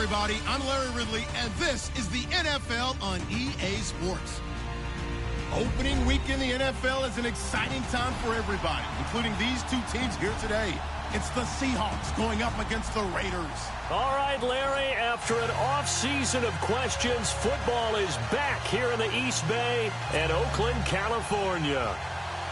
everybody. I'm Larry Ridley, and this is the NFL on EA Sports. Opening week in the NFL is an exciting time for everybody, including these two teams here today. It's the Seahawks going up against the Raiders. All right, Larry, after an off-season of questions, football is back here in the East Bay and Oakland, California.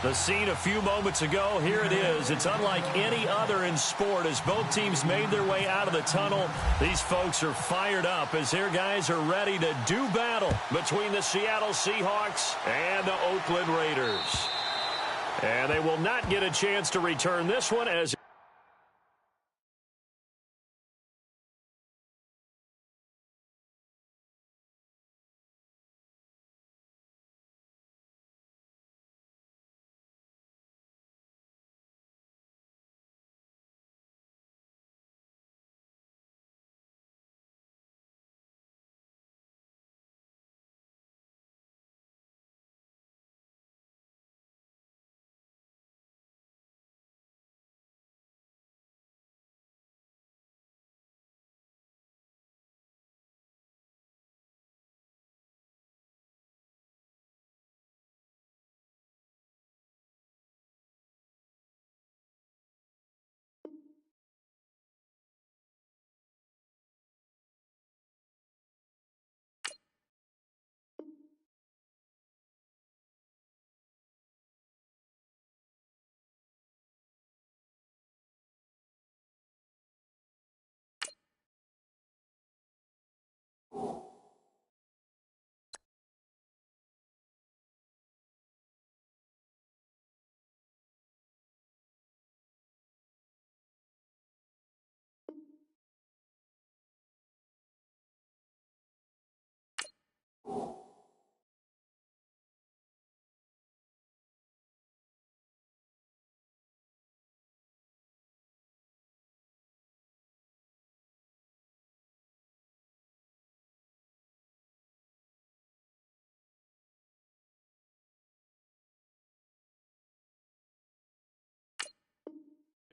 The scene a few moments ago, here it is. It's unlike any other in sport as both teams made their way out of the tunnel. These folks are fired up as their guys are ready to do battle between the Seattle Seahawks and the Oakland Raiders. And they will not get a chance to return this one as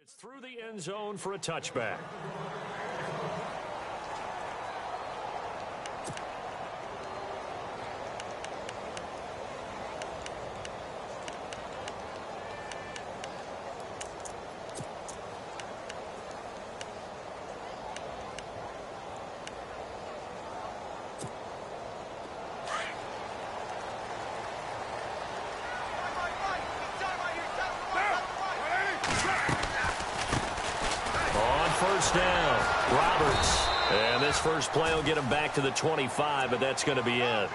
it's through the end zone for a touchback. First down, Roberts. And this first play will get him back to the 25, but that's going to be it.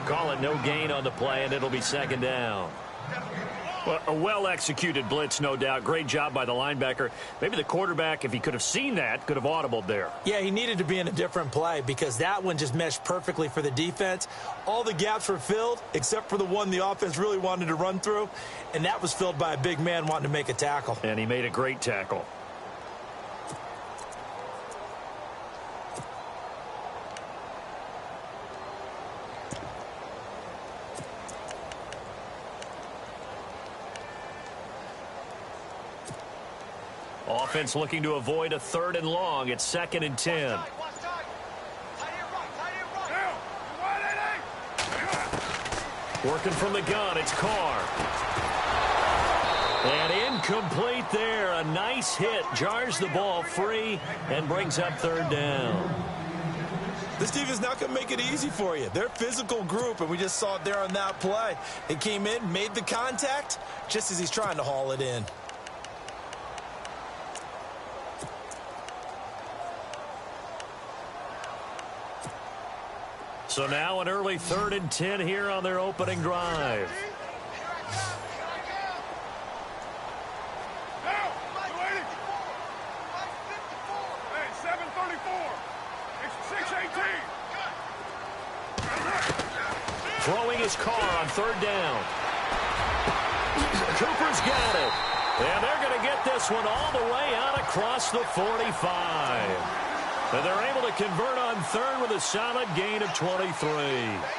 Call it no gain on the play, and it'll be second down. Well, a well-executed blitz, no doubt. Great job by the linebacker. Maybe the quarterback, if he could have seen that, could have audibled there. Yeah, he needed to be in a different play because that one just meshed perfectly for the defense. All the gaps were filled except for the one the offense really wanted to run through, and that was filled by a big man wanting to make a tackle. And he made a great tackle. Offense looking to avoid a 3rd and long. It's 2nd and 10. Working from the gun, it's Carr. And incomplete there. A nice hit. Jars the ball free and brings up 3rd down. This team is not going to make it easy for you. They're a physical group, and we just saw it there on that play. They came in, made the contact, just as he's trying to haul it in. So now an early 3rd and 10 here on their opening drive. Throwing his Carr on 3rd down. Cooper's got it. And they're going to get this one all the way out across the 45. And they're able to convert on 3rd with a solid gain of 23.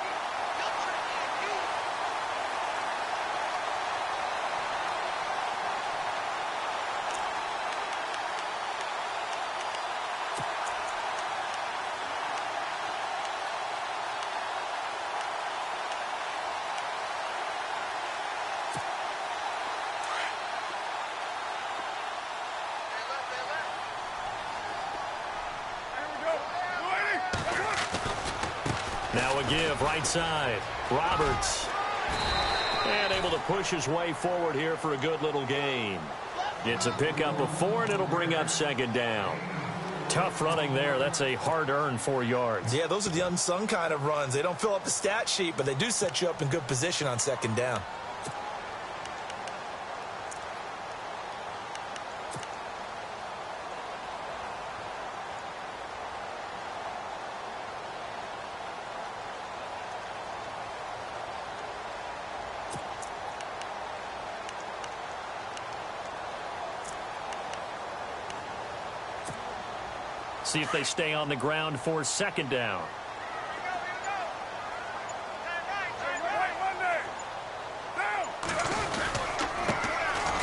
Now a give right side. Roberts. And able to push his way forward here for a good little gain. It's a pickup of 4, and it'll bring up second down. Tough running there. That's a hard-earned 4 yards. Yeah, those are the unsung kind of runs. They don't fill up the stat sheet, but they do set you up in good position on second down. See if they stay on the ground for second down.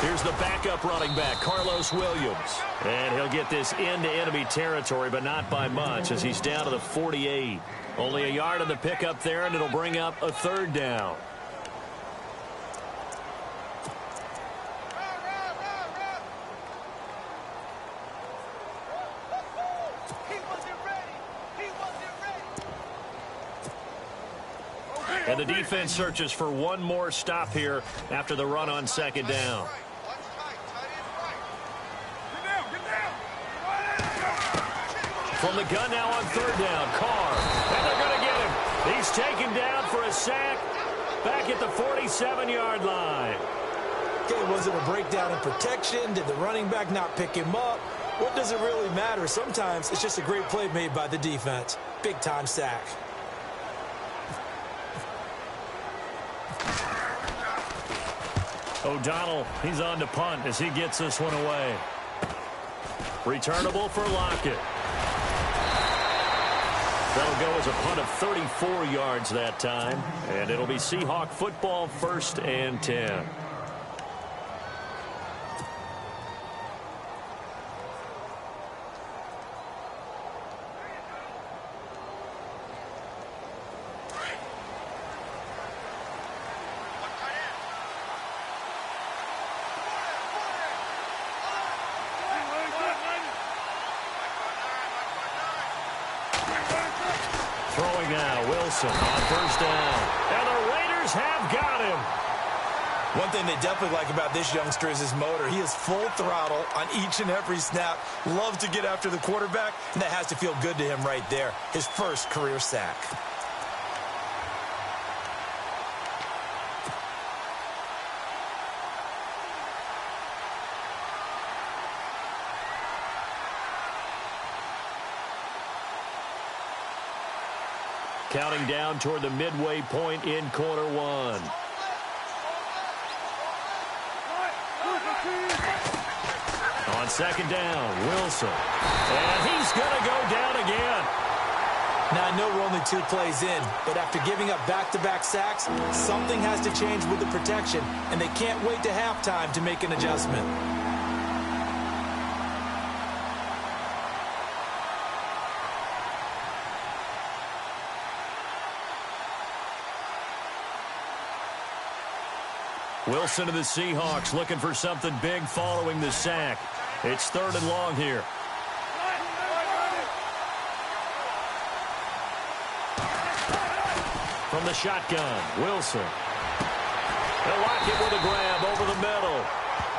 Here's the backup running back, Carlos Williams. And he'll get this into enemy territory, but not by much as he's down to the 48. Only a yard on the pickup there, and it'll bring up a third down. And the defense searches for one more stop here after the run on second down. From the gun now on third down, Carr. And they're going to get him. He's taken down for a sack back at the 47-yard line. Okay, was it a breakdown in protection? Did the running back not pick him up? What does it really matter? Sometimes it's just a great play made by the defense. Big-time sack. O'Donnell, he's on to punt as he gets this one away. Returnable for Lockett. That'll go as a punt of 34 yards that time. And it'll be Seahawk football, 1st and 10. Throwing now, Wilson on first down. And the Raiders have got him. One thing they definitely like about this youngster is his motor. He is full throttle on each and every snap. Loves to get after the quarterback, and that has to feel good to him right there. His first career sack. Counting down toward the midway point in quarter one. On second down, Wilson. And he's going to go down again. Now, I know we're only 2 plays in, but after giving up back-to-back sacks, something has to change with the protection, and they can't wait to halftime to make an adjustment. Wilson to the Seahawks looking for something big following the sack. It's 3rd and long here. From the shotgun, Wilson. They'll lock it with a grab over the middle.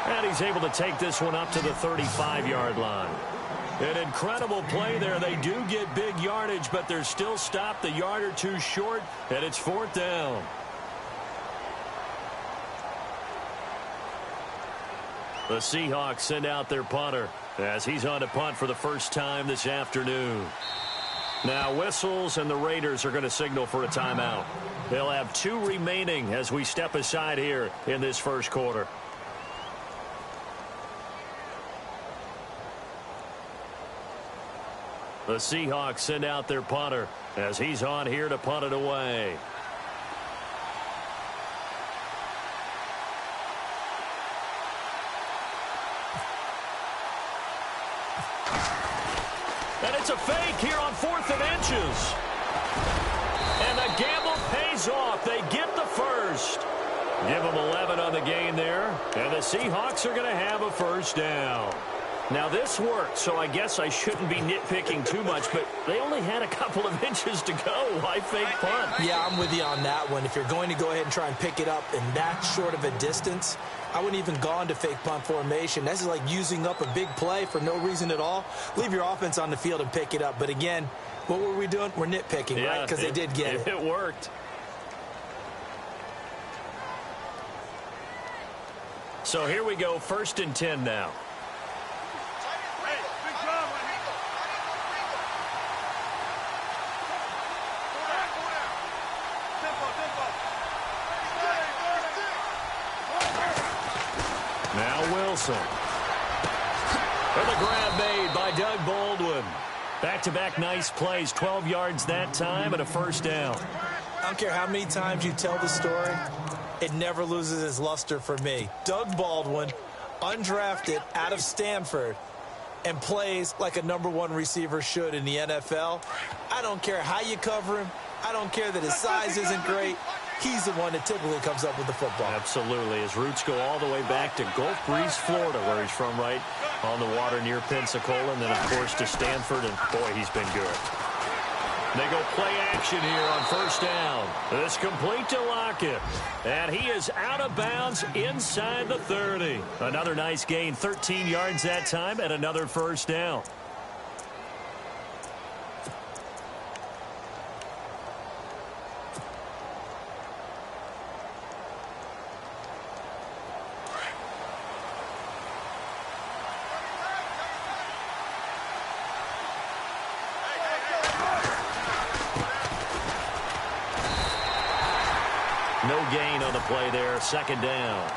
And he's able to take this one up to the 35-yard line. An incredible play there. They do get big yardage, but they're still stopped a yard or two short, and it's 4th down. The Seahawks send out their punter as he's on to punt for the first time this afternoon. Now whistles, and the Raiders are going to signal for a timeout. They'll have 2 remaining as we step aside here in this first quarter. The Seahawks send out their punter as he's on here to punt it away. And it's a fake here on 4th and inches. And the gamble pays off. They get the first. Give them 11 on the gain there. And the Seahawks are going to have a first down. Now, this worked, so I guess I shouldn't be nitpicking too much, but they only had a couple of inches to go. Why fake punt? Yeah, I'm with you on that one. If you're going to go ahead and try and pick it up in that short of a distance, I wouldn't even gone to fake punt formation. This is like using up a big play for no reason at all. Leave your offense on the field and pick it up. But again, what were we doing? We're nitpicking, yeah, right? Because they did get it. It worked. So here we go, 1st and 10 now. Now Wilson. And the grab made by Doug Baldwin. Back-to-back nice plays, 12 yards that time and a 1st down. I don't care how many times you tell the story, it never loses its luster for me. Doug Baldwin, undrafted out of Stanford, and plays like a #1 receiver should in the NFL. I don't care how you cover him. I don't care that his size isn't great. He's the one that typically comes up with the football. Absolutely. His roots go all the way back to Gulf Breeze, Florida, where he's from, right on the water near Pensacola, and then, of course, to Stanford, and, boy, he's been good. They go play action here on 1st down. It's complete to Lockett, and he is out of bounds inside the 30. Another nice gain, 13 yards that time, and another 1st down. No gain on the play there, 2nd down.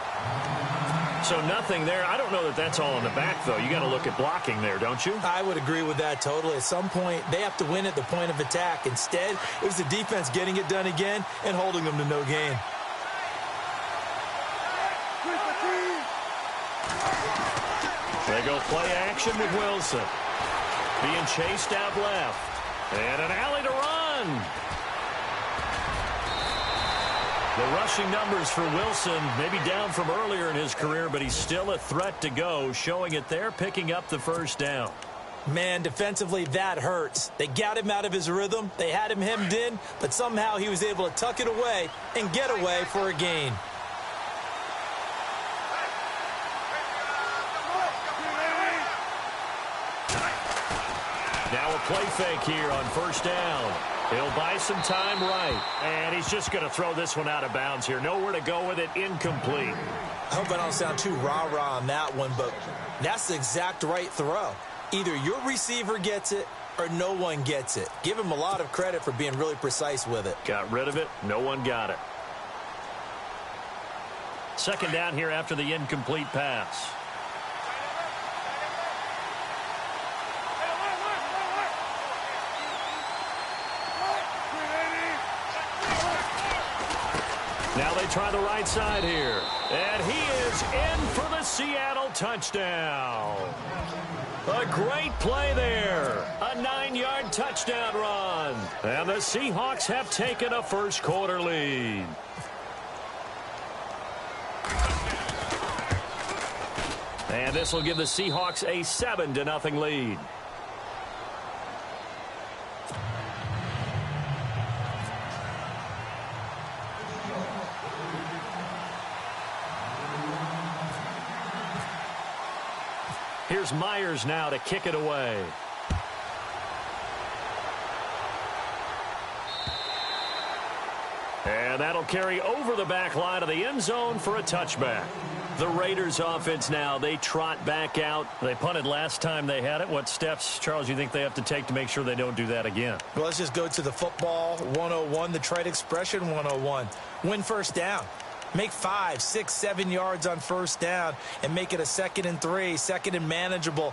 So nothing there. I don't know that that's all in the back, though. You got to look at blocking there, don't you? I would agree with that totally. At some point, they have to win at the point of attack. Instead, it was the defense getting it done again and holding them to no gain. They go play action with Wilson. Being chased out left. And an alley to run. The rushing numbers for Wilson, maybe down from earlier in his career, but he's still a threat to go, showing it there, picking up the 1st down. Man, defensively, that hurts. They got him out of his rhythm. They had him hemmed in, but somehow he was able to tuck it away and get away for a gain. Now a play fake here on 1st down. He'll buy some time right. And he's just going to throw this one out of bounds here. Nowhere to go with it. Incomplete. I hope I don't sound too rah-rah on that one, but that's the exact right throw. Either your receiver gets it or no one gets it. Give him a lot of credit for being really precise with it. Got rid of it. No one got it. 2nd down here after the incomplete pass. Now they try the right side here. And he is in for the Seattle touchdown. A great play there. A 9-yard touchdown run. And the Seahawks have taken a first-quarter lead. And this will give the Seahawks a 7-0 lead. Here's Myers now to kick it away. And that'll carry over the back line of the end zone for a touchback. The Raiders offense now, they trot back out. They punted last time they had it. What steps, Charles, you think they have to take to make sure they don't do that again? Well, let's just go to the football 101, the trade expression 101. Win 1st down. Make 5, 6, 7 yards on 1st down and make it a 2nd and 3, 2nd and manageable.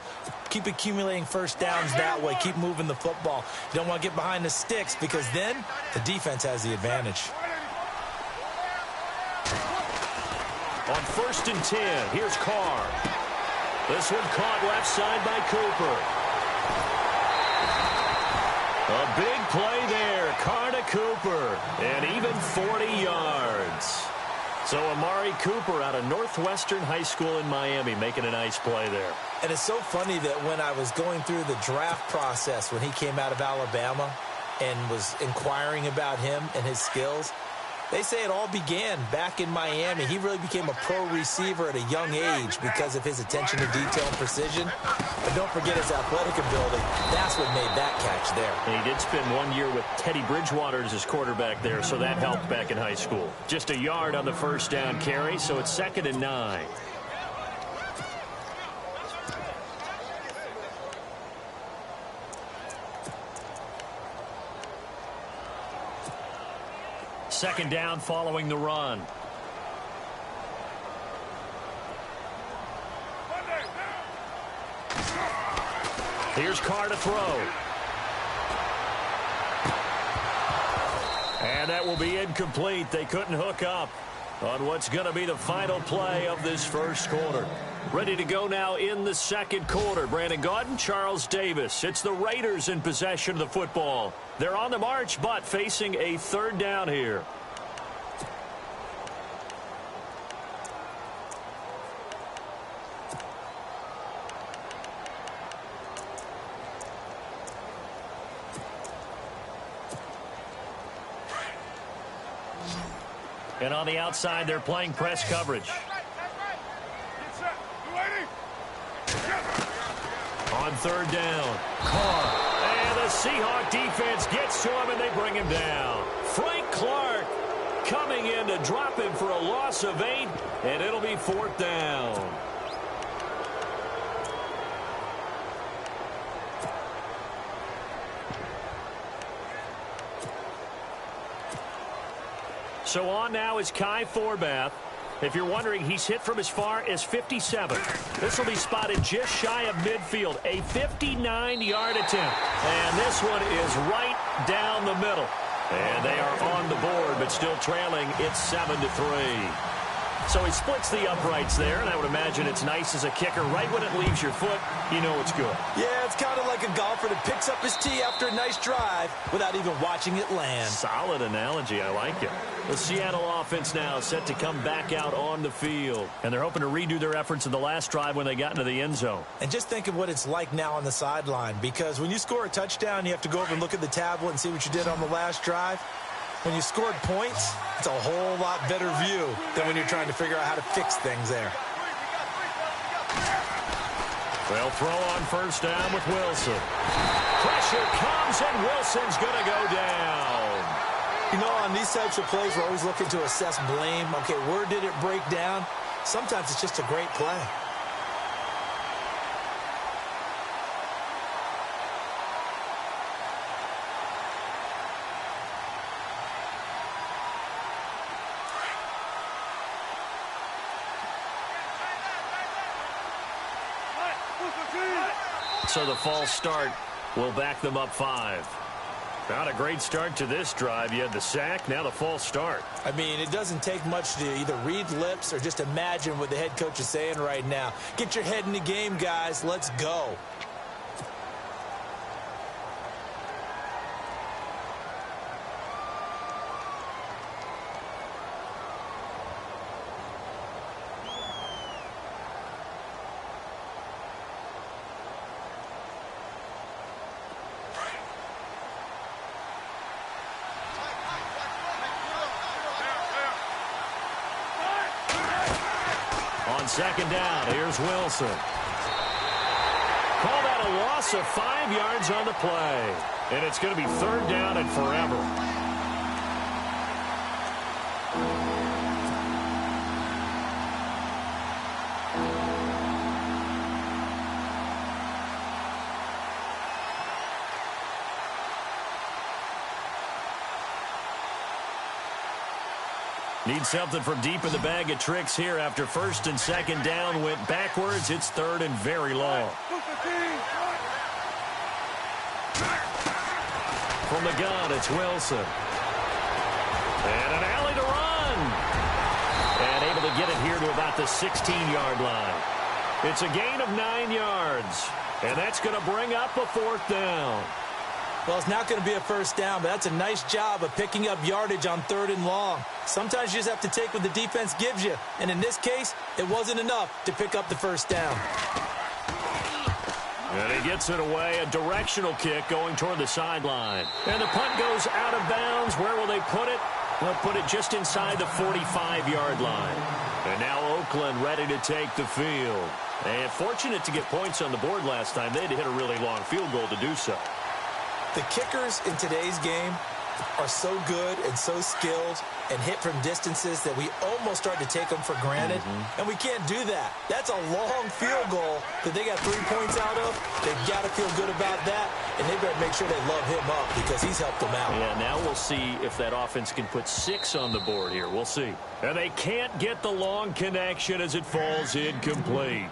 Keep accumulating 1st downs that way. Keep moving the football. You don't want to get behind the sticks because then the defense has the advantage. On 1st and 10, here's Carr. This one caught left side by Cooper. A big play there. Carr to Cooper. And even 40 yards. So Amari Cooper out of Northwestern High School in Miami making a nice play there. And it's so funny that when I was going through the draft process when he came out of Alabama and was inquiring about him and his skills, they say it all began back in Miami. He really became a pro receiver at a young age because of his attention to detail and precision. But don't forget his athletic ability. That's what made that catch there. And he did spend 1 year with Teddy Bridgewater as his quarterback there, so that helped back in high school. Just a yard on the first down carry, so it's 2nd and 9. Second down following the run. Here's Carr to throw. And that will be incomplete. They couldn't hook up on what's going to be the final play of this first quarter. Ready to go now in the second quarter. Brandon Gaudin, Charles Davis. It's the Raiders in possession of the football. They're on the march, but facing a third down here. And on the outside, they're playing press coverage. On third down, Carr. And the Seahawks defense gets to him, and they bring him down. Frank Clark coming in to drop him for a loss of 8, and it'll be 4th down. So on now is Kai Forbath. If you're wondering, he's hit from as far as 57. This will be spotted just shy of midfield. A 59-yard attempt. And this one is right down the middle. And they are on the board, but still trailing. It's 7-3. So he splits the uprights there, and I would imagine it's nice as a kicker. Right when it leaves your foot, you know it's good. Yeah, it's kind of like a golfer that picks up his tee after a nice drive without even watching it land. Solid analogy. I like it. The Seattle offense now set to come back out on the field. And they're hoping to redo their efforts in the last drive when they got into the end zone. And just think of what it's like now on the sideline, because when you score a touchdown, you have to go over and look at the tablet and see what you did on the last drive. When you scored points, it's a whole lot better view than when you're trying to figure out how to fix things there. They'll throw on first down with Wilson. Pressure comes, and Wilson's going to go down. You know, on these types of plays, we're always looking to assess blame. Okay, where did it break down? Sometimes it's just a great play. So the false start will back them up 5. Not a great start to this drive. You had the sack, now the false start. I mean, it doesn't take much to either read lips or just imagine what the head coach is saying right now. Get your head in the game, guys. Let's go. Second down, here's Wilson. Call that a loss of 5 yards on the play. And it's going to be third down and forever. Need something from deep in the bag of tricks here after first and second down went backwards. It's third and very long. From the gun, it's Wilson. And an alley to run. And able to get it here to about the 16-yard line. It's a gain of 9 yards. And that's going to bring up a 4th down. Well, it's not going to be a first down, but that's a nice job of picking up yardage on 3rd and long. Sometimes you just have to take what the defense gives you, and in this case, it wasn't enough to pick up the first down. And he gets it away, a directional kick going toward the sideline. And the punt goes out of bounds. Where will they put it? They'll put it just inside the 45-yard line. And now Oakland ready to take the field. And fortunate to get points on the board last time. They had to hit a really long field goal to do so. The kickers in today's game are so good and so skilled and hit from distances that we almost start to take them for granted. And we can't do that. That's a long field goal that they got 3 points out of. They've got to feel good about that, and they better make sure they love him up because he's helped them out. Yeah, now we'll see if that offense can put 6 on the board here. We'll see. And they can't get the long connection as it falls incomplete.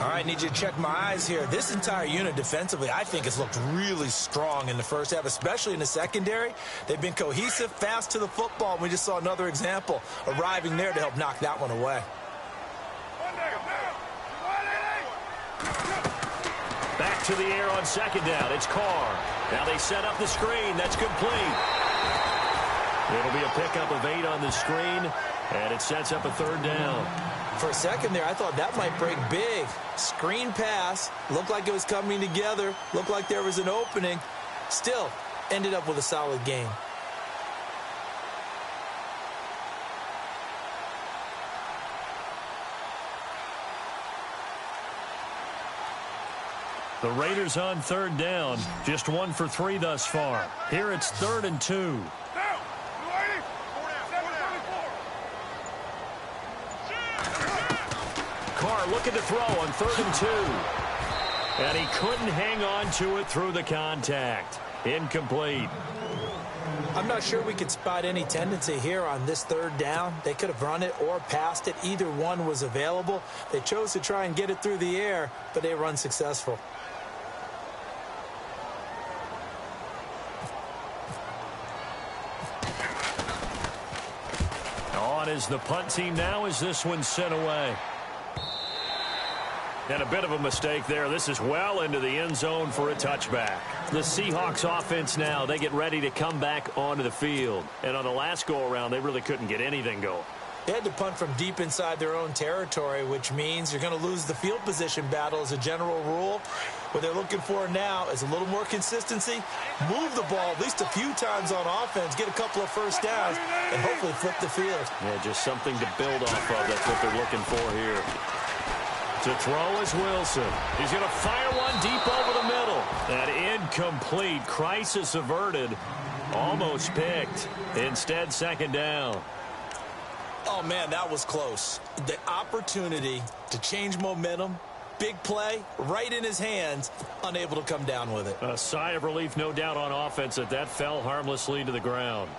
All right, need you to check my eyes here. This entire unit defensively, I think, has looked really strong in the first half, especially in the secondary. They've been cohesive, fast to the football. We just saw another example arriving there to help knock that one away. Back to the air on 2nd down. It's Carr. Now they set up the screen. That's complete. It'll be a pickup of 8 on the screen, and it sets up a 3rd down. For a second there, I thought that might break big. Screen pass. Looked like it was coming together. Looked like there was an opening. Still, ended up with a solid game. The Raiders on 3rd down. Just 1 for 3 thus far. Here it's 3rd and 2. Carr looking to throw on 3rd and 2. And he couldn't hang on to it through the contact. Incomplete. I'm not sure we could spot any tendency here on this 3rd down. They could have run it or passed it. Either one was available. They chose to try and get it through the air, but they were unsuccessful. On is the punt team now as this one's sent away. And a bit of a mistake there. This is well into the end zone for a touchback. The Seahawks offense now, they get ready to come back onto the field. And on the last go-around, they really couldn't get anything going. They had to punt from deep inside their own territory, which means you're going to lose the field position battle as a general rule. What they're looking for now is a little more consistency, move the ball at least a few times on offense, get a couple of first downs, and hopefully flip the field. Yeah, just something to build off of. That's what they're looking for here. To throw is Wilson. He's going to fire one deep over the middle. And incomplete. Crisis averted. Almost picked. Instead, 2nd down. Oh, man, that was close. The opportunity to change momentum, big play, right in his hands, unable to come down with it. A sigh of relief, no doubt, on offense that fell harmlessly to the ground.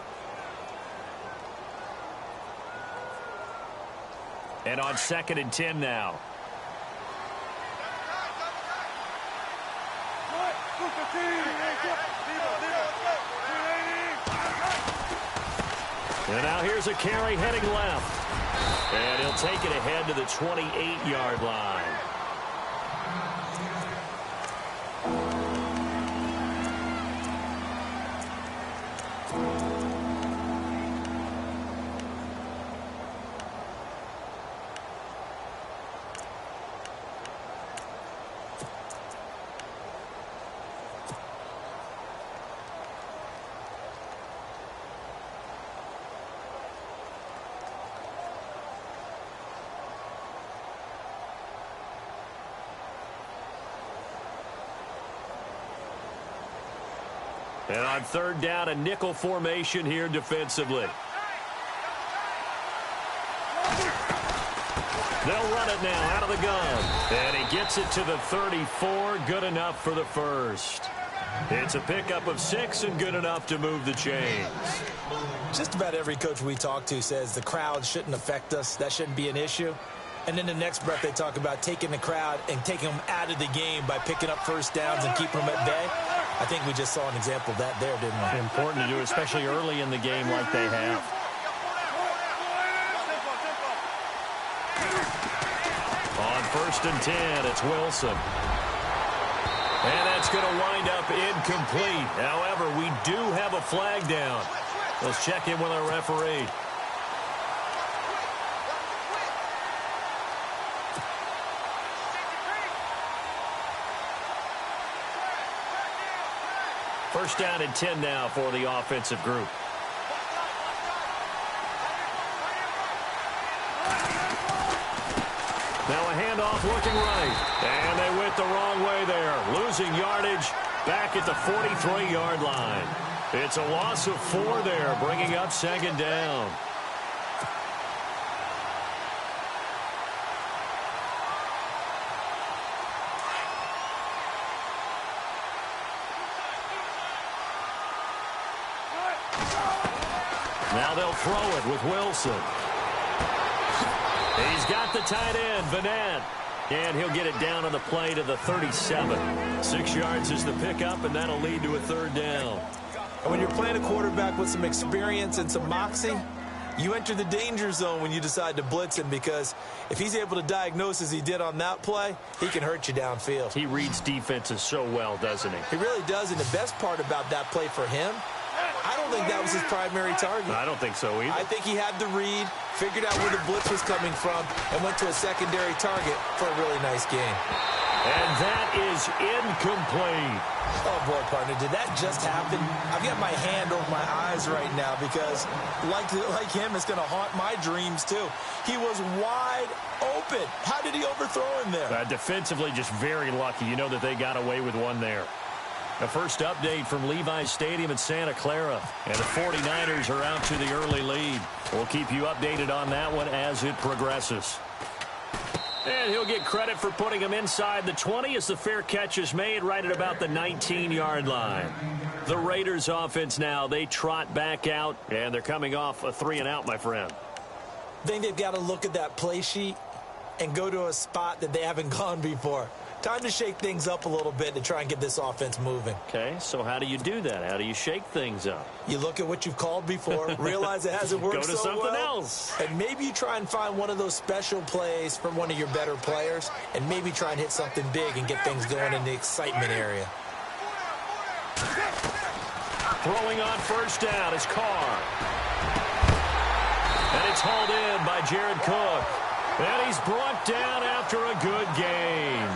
And on 2nd and 10 now. And now here's a carry heading left. And he'll take it ahead to the 28-yard line. And on 3rd down, a nickel formation here defensively. They'll run it now out of the gun. And he gets it to the 34. Good enough for the first. It's a pickup of 6 and good enough to move the chains. Just about every coach we talk to says the crowd shouldn't affect us. That shouldn't be an issue. And then the next breath they talk about taking the crowd and taking them out of the game by picking up first downs and keeping them at bay. I think we just saw an example of that there, didn't we? Important to do, especially early in the game like they have. On 1st and 10, it's Wilson. And that's going to wind up incomplete. However, we do have a flag down. Let's check in with our referee. First down and 10 now for the offensive group. Now a handoff looking right. And they went the wrong way there. Losing yardage back at the 43-yard line. It's a loss of 4 there, bringing up second down. Now they'll throw it with Wilson. He's got the tight end, Vanette. And he'll get it down on the play to the 37. 6 yards is the pickup, and that'll lead to a third down. And when you're playing a quarterback with some experience and some moxie, you enter the danger zone when you decide to blitz him, because if he's able to diagnose as he did on that play, he can hurt you downfield. He reads defenses so well, doesn't he? He really does, and the best part about that play for him, I don't think that was his primary target. I don't think so either. I think he had the read, figured out where the blitz was coming from, and went to a secondary target for a really nice gain. And that is incomplete. Oh, boy, partner, did that just happen? I've got my hand over my eyes right now because, like him, it's going to haunt my dreams, too. He was wide open. How did he overthrow him there? Defensively, just very lucky. You know that they got away with one there. The first update from Levi's Stadium in Santa Clara. And the 49ers are out to the early lead. We'll keep you updated on that one as it progresses. And he'll get credit for putting him inside the 20 as the fair catch is made right at about the 19-yard line. The Raiders offense now, they trot back out, and they're coming off a 3-and-out, my friend. I think they've got to look at that play sheet and go to a spot that they haven't gone before. Time to shake things up a little bit to try and get this offense moving. Okay, so how do you do that? How do you shake things up? You look at what you've called before, realize it hasn't worked so well. Go to something else. And maybe you try and find one of those special plays from one of your better players, and maybe try and hit something big and get things going in the excitement area. Throwing on first down is Carr. And it's hauled in by Jared Cook. And he's brought down after a good game.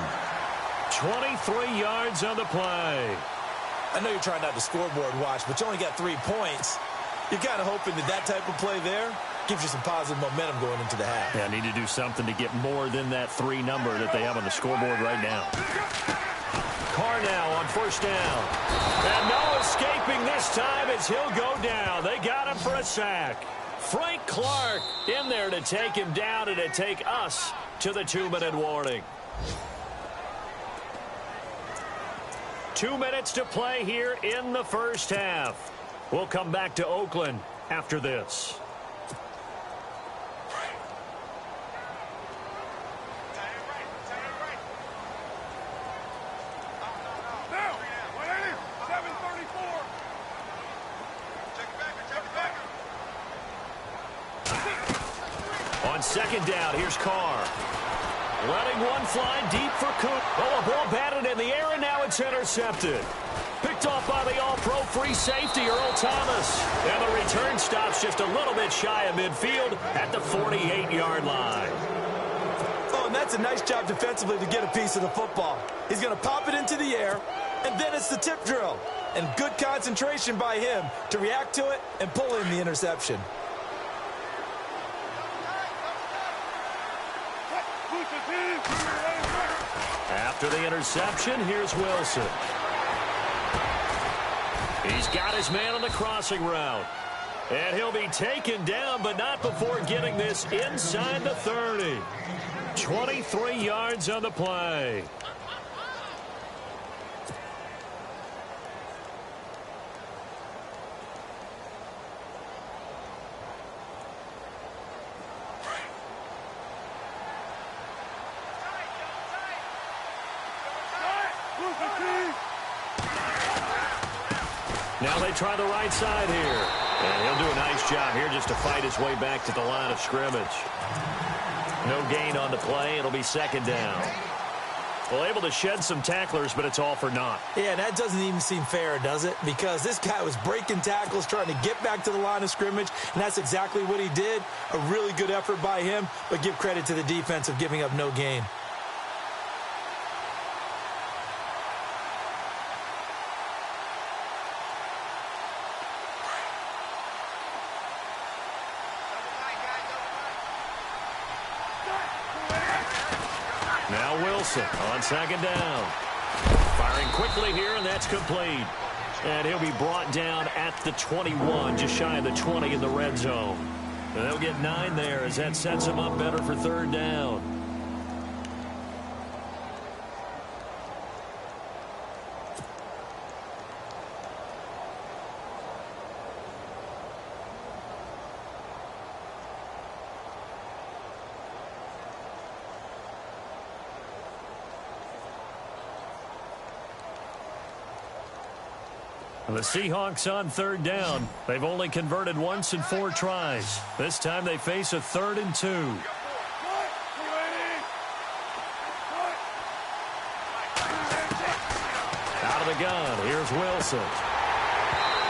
23 yards on the play. I know you're trying not to scoreboard watch, but you only got 3 points. You're kind of hoping that that type of play there gives you some positive momentum going into the half. Yeah, need to do something to get more than that 3 number that they have on the scoreboard right now. Carr now on first down. And no escaping this time as he'll go down. They got him for a sack. Frank Clark in there to take him down and to take us to the 2-minute warning. 2 minutes to play here in the first half. We'll come back to Oakland after this. On second down, here's Carr. Letting one fly deep for Cook. Oh, a ball batted in the air, and now it's intercepted. Picked off by the all-pro free safety, Earl Thomas. And the return stops just a little bit shy of midfield at the 48-yard line. Oh, and that's a nice job defensively to get a piece of the football. He's going to pop it into the air, and then it's the tip drill. And good concentration by him to react to it and pull in the interception. After the interception, here's Wilson. He's got his man on the crossing route. And he'll be taken down, but not before getting this inside the 30. 23 yards on the play. Now they try the right side here. And he'll do a nice job here just to fight his way back to the line of scrimmage. No gain on the play. It'll be second down. Well, able to shed some tacklers, but it's all for naught. Yeah, and that doesn't even seem fair, does it? Because this guy was breaking tackles, trying to get back to the line of scrimmage, and that's exactly what he did. A really good effort by him, but give credit to the defense of giving up no gain. Now Wilson on second down. Firing quickly here, and that's complete. And he'll be brought down at the 21, just shy of the 20 in the red zone. And they'll get 9 there as that sets him up better for third down. The Seahawks on third down. They've only converted once in 4 tries. This time they face a 3rd and 2. Out of the gun, here's Wilson.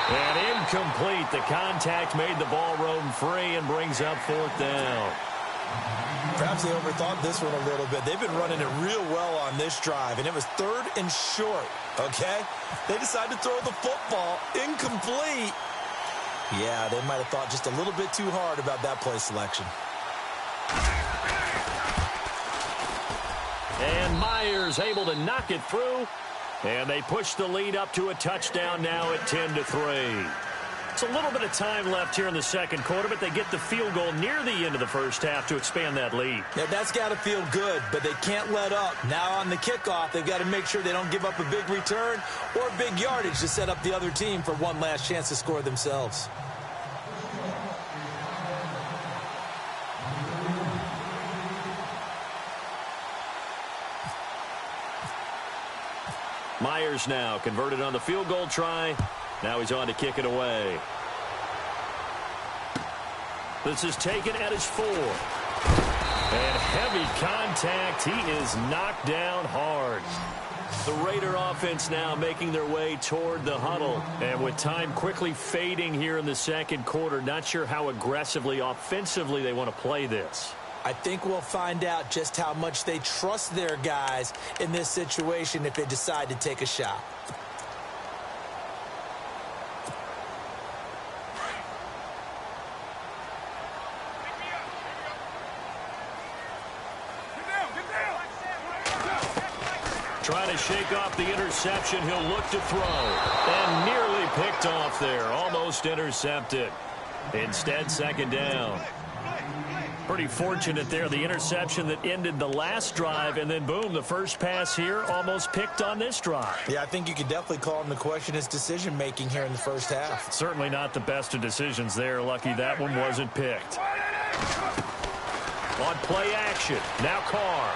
And incomplete. The contact made the ball roam free and brings up 4th down. Perhaps they overthought this one a little bit. They've been running it real well on this drive, and it was 3rd and short, okay? They decided to throw the football incomplete. Yeah, they might have thought just a little bit too hard about that play selection. And Myers able to knock it through, and they push the lead up to a touchdown now at 10-3. It's a little bit of time left here in the second quarter, but they get the field goal near the end of the first half to expand that lead. Yeah, that's got to feel good, but they can't let up. Now on the kickoff, they've got to make sure they don't give up a big return or big yardage to set up the other team for one last chance to score themselves. Myers now converted on the field goal try. Now he's on to kick it away. This is taken at his 4. And heavy contact. He is knocked down hard. The Raider offense now making their way toward the huddle. And with time quickly fading here in the second quarter, not sure how aggressively, offensively they want to play this. I think we'll find out just how much they trust their guys in this situation if they decide to take a shot. Trying to shake off the interception. He'll look to throw. And nearly picked off there. Almost intercepted. Instead, second down. Pretty fortunate there. The interception that ended the last drive, and then boom, the first pass here almost picked on this drive. Yeah, I think you could definitely call him to question his decision-making here in the first half. Certainly not the best of decisions there. Lucky that one wasn't picked. On play action. Now Carr.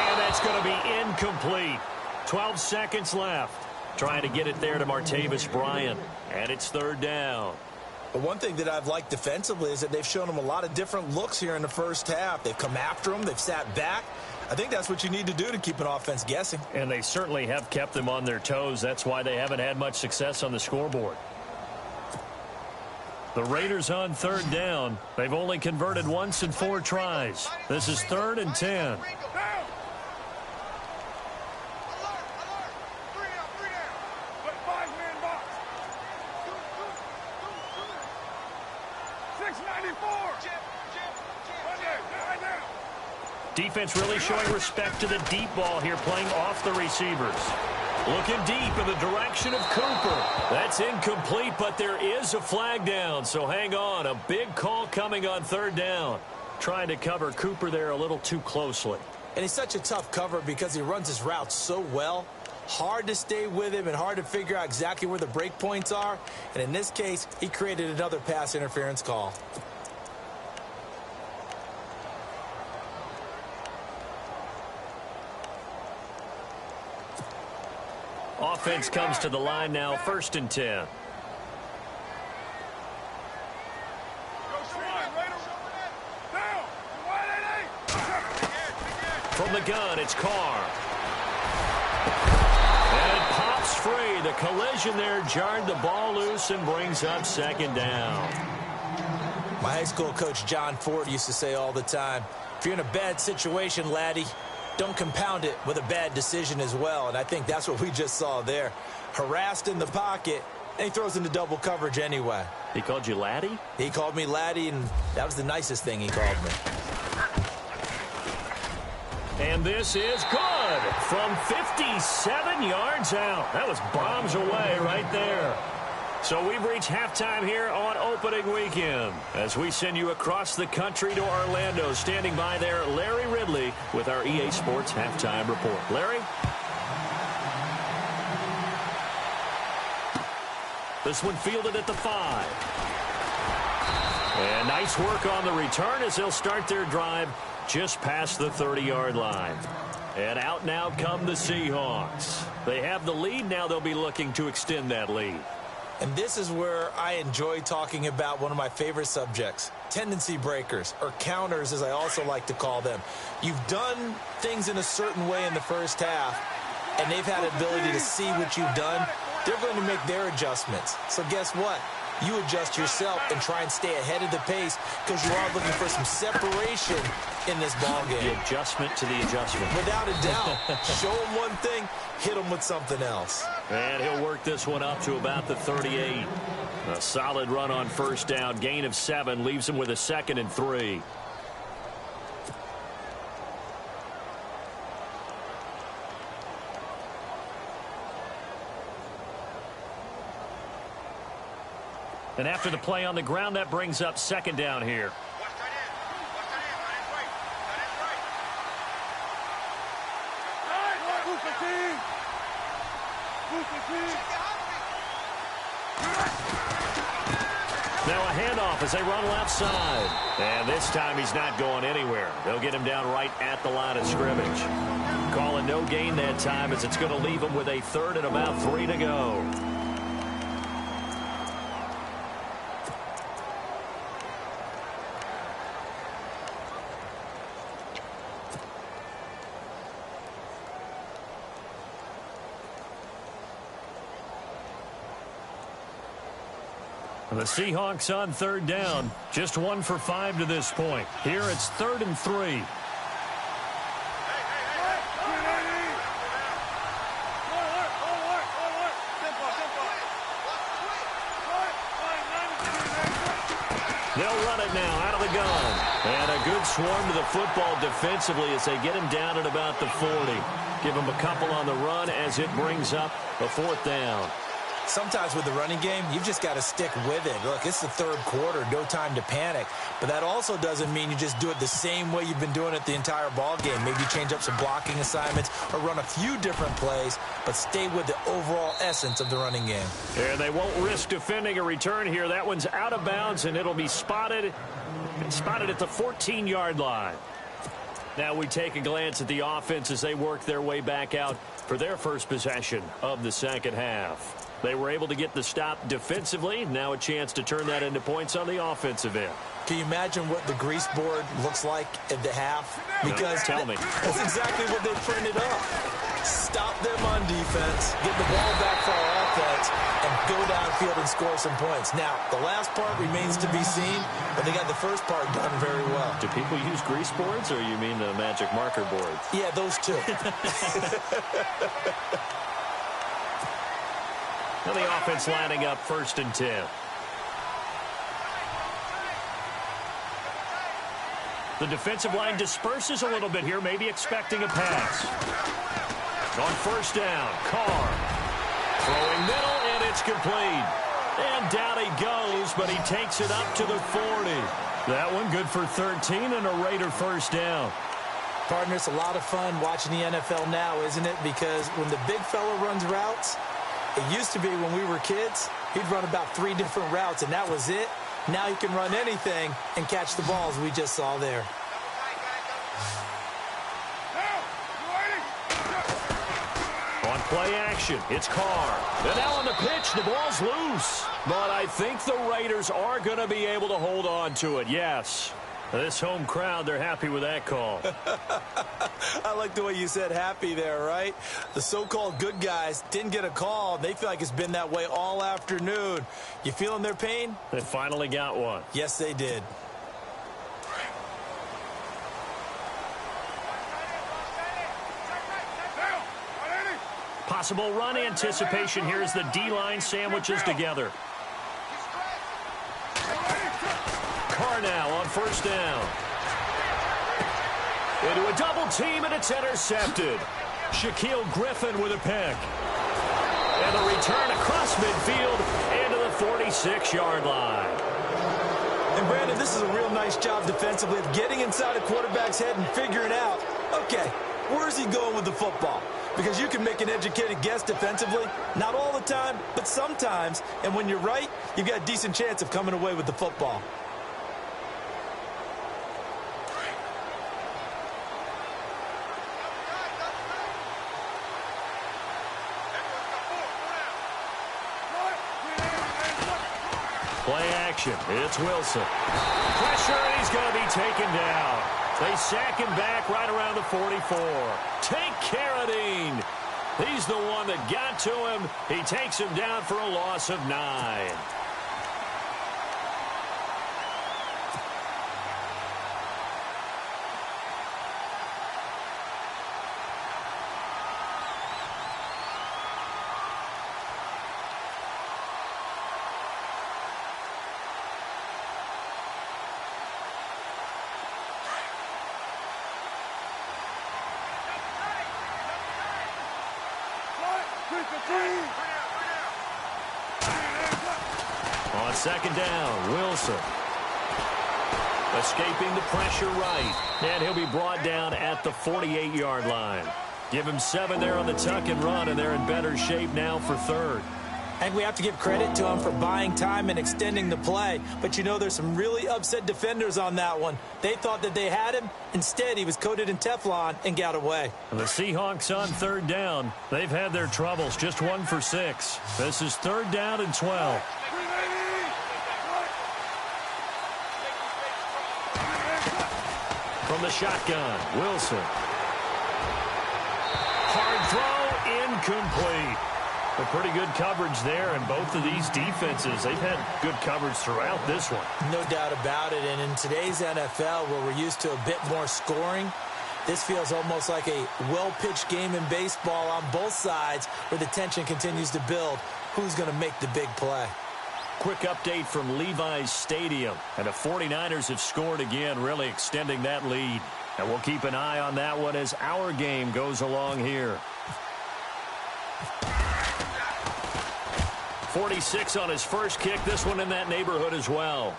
And that's going to be incomplete. 12 seconds left. Trying to get it there to Martavis Bryant. And it's third down. But one thing that I've liked defensively is that they've shown him a lot of different looks here in the first half. They've come after him. They've sat back. I think that's what you need to do to keep an offense guessing. And they certainly have kept them on their toes. That's why they haven't had much success on the scoreboard. The Raiders on third down. They've only converted once in 4 tries. This is 3rd and 10. Defense really showing respect to the deep ball here, playing off the receivers. Looking deep in the direction of Cooper. That's incomplete, but there is a flag down, so hang on. A big call coming on third down. Trying to cover Cooper there a little too closely. And he's such a tough cover because he runs his routes so well. Hard to stay with him and hard to figure out exactly where the break points are. And in this case, he created another pass interference call. Offense comes to the line now, 1st and 10. From the gun, it's Carr. And it pops free. The collision there jarred the ball loose and brings up second down. My high school coach, John Ford, used to say all the time, if you're in a bad situation, laddie, don't compound it with a bad decision as well. And I think that's what we just saw there. Harassed in the pocket, and he throws into double coverage anyway. He called you laddie? He called me laddie, and that was the nicest thing he called me. And this is good from 57 yards out. That was bombs away right there. So we've reached halftime here on opening weekend as we send you across the country to Orlando. Standing by there, Larry Ridley with our EA Sports Halftime Report. Larry? This one fielded at the 5. And nice work on the return as they'll start their drive just past the 30-yard line. And out now come the Seahawks. They have the lead. Now they'll be looking to extend that lead. And this is where I enjoy talking about one of my favorite subjects, tendency breakers, or counters as I also like to call them. You've done things in a certain way in the first half, and they've had the ability to see what you've done. They're going to make their adjustments. So guess what? You adjust yourself and try and stay ahead of the pace because you are looking for some separation in this ball game. The adjustment to the adjustment. Without a doubt. Show them one thing, hit them with something else. And he'll work this one up to about the 38. A solid run on first down. Gain of 7 leaves him with a 2nd and 3. And after the play on the ground, that brings up 2nd down here. Now a handoff as they run left side. And this time he's not going anywhere. They'll get him down right at the line of scrimmage. Call it no gain that time as it's going to leave him with a 3rd and about 3 to go. The Seahawks on 3rd down. Just 1 for 5 to this point. Here it's 3rd and 3. They'll run it now out of the gun. And a good swarm to the football defensively as they get him down at about the 40. Give him a couple on the run as it brings up a 4th down. Sometimes with the running game, you've just got to stick with it. Look, it's the 3rd quarter, no time to panic. But that also doesn't mean you just do it the same way you've been doing it the entire ball game. Maybe change up some blocking assignments or run a few different plays, but stay with the overall essence of the running game. And they won't risk defending a return here. That one's out of bounds, and it'll be spotted at the 14-yard line. Now we take a glance at the offense as they work their way back out for their first possession of the second half. They were able to get the stop defensively. Now a chance to turn that into points on the offensive end. Can you imagine what the grease board looks like at the half? Because tell me. That's exactly what they printed up. Stop them on defense, get the ball back for our offense, and go downfield and score some points. Now, the last part remains to be seen, but they got the first part done very well. Do people use grease boards, or you mean the magic marker boards? Yeah, those two. Now the offense lining up 1st and 10. The defensive line disperses a little bit here, maybe expecting a pass. On 1st down, Carr. Throwing middle, and it's complete. And down he goes, but he takes it up to the 40. That one good for 13 and a Raider 1st down. Partner, it's a lot of fun watching the NFL now, isn't it? Because when the big fella runs routes, it used to be when we were kids, he'd run about 3 different routes, and that was it. Now he can run anything and catch the balls we just saw there. On play action, it's Carr. And now on the pitch, the ball's loose. But I think the Raiders are going to be able to hold on to it, yes. This home crowd, they're happy with that call. I like the way you said happy there, right? The so-called good guys didn't get a call. They feel like it's been that way all afternoon. You feeling their pain? They finally got one. Yes, they did. Possible run anticipation here as the D-line sandwiches together. Carr now on first down. Into a double team, and it's intercepted. Shaquille Griffin with a pick. And the return across midfield into the 46-yard line. And, Brandon, this is a real nice job defensively of getting inside a quarterback's head and figuring out, okay, where's he going with the football? Because you can make an educated guess defensively, not all the time, but sometimes. And when you're right, you've got a decent chance of coming away with the football. Play action. It's Wilson. Pressure, and he's going to be taken down. They sack him back right around the 44. Take Carradine. He's the one that got to him. He takes him down for a loss of 9. On second down, Wilson. Escaping the pressure right. And he'll be brought down at the 48-yard line. Give him 7 there on the tuck and run, and they're in better shape now for third. And we have to give credit to him for buying time and extending the play. But, you know, there's some really upset defenders on that one. They thought that they had him. Instead, he was coated in Teflon and got away. And the Seahawks on third down. They've had their troubles. Just 1 for 6. This is third down and 12. From the shotgun, Wilson. Hard throw, incomplete. A pretty good coverage there, and both of these defenses, they've had good coverage throughout this one. No doubt about it, and in today's NFL, where we're used to a bit more scoring, this feels almost like a well-pitched game in baseball on both sides where the tension continues to build. Who's going to make the big play? Quick update from Levi's Stadium, and the 49ers have scored again, really extending that lead. And we'll keep an eye on that one as our game goes along here. 46 on his first kick, this one in that neighborhood as well.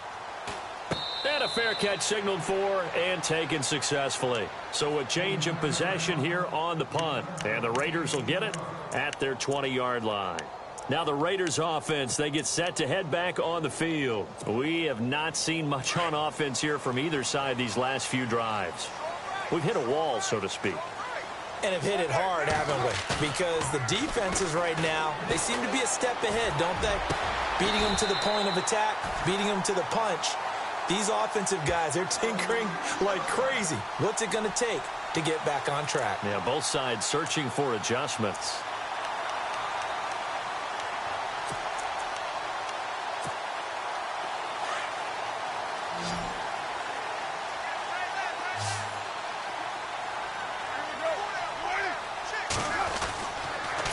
And a fair catch signaled for and taken successfully. So a change of possession here on the punt. And the Raiders will get it at their 20-yard line. Now the Raiders offense, they get set to head back on the field. We have not seen much on offense here from either side these last few drives. We've hit a wall, so to speak. And have hit it hard, haven't we? Because the defenses right now, they seem to be a step ahead, don't they? Beating them to the point of attack, beating them to the punch. These offensive guys, they're tinkering like crazy. What's it going to take to get back on track? Yeah, both sides searching for adjustments.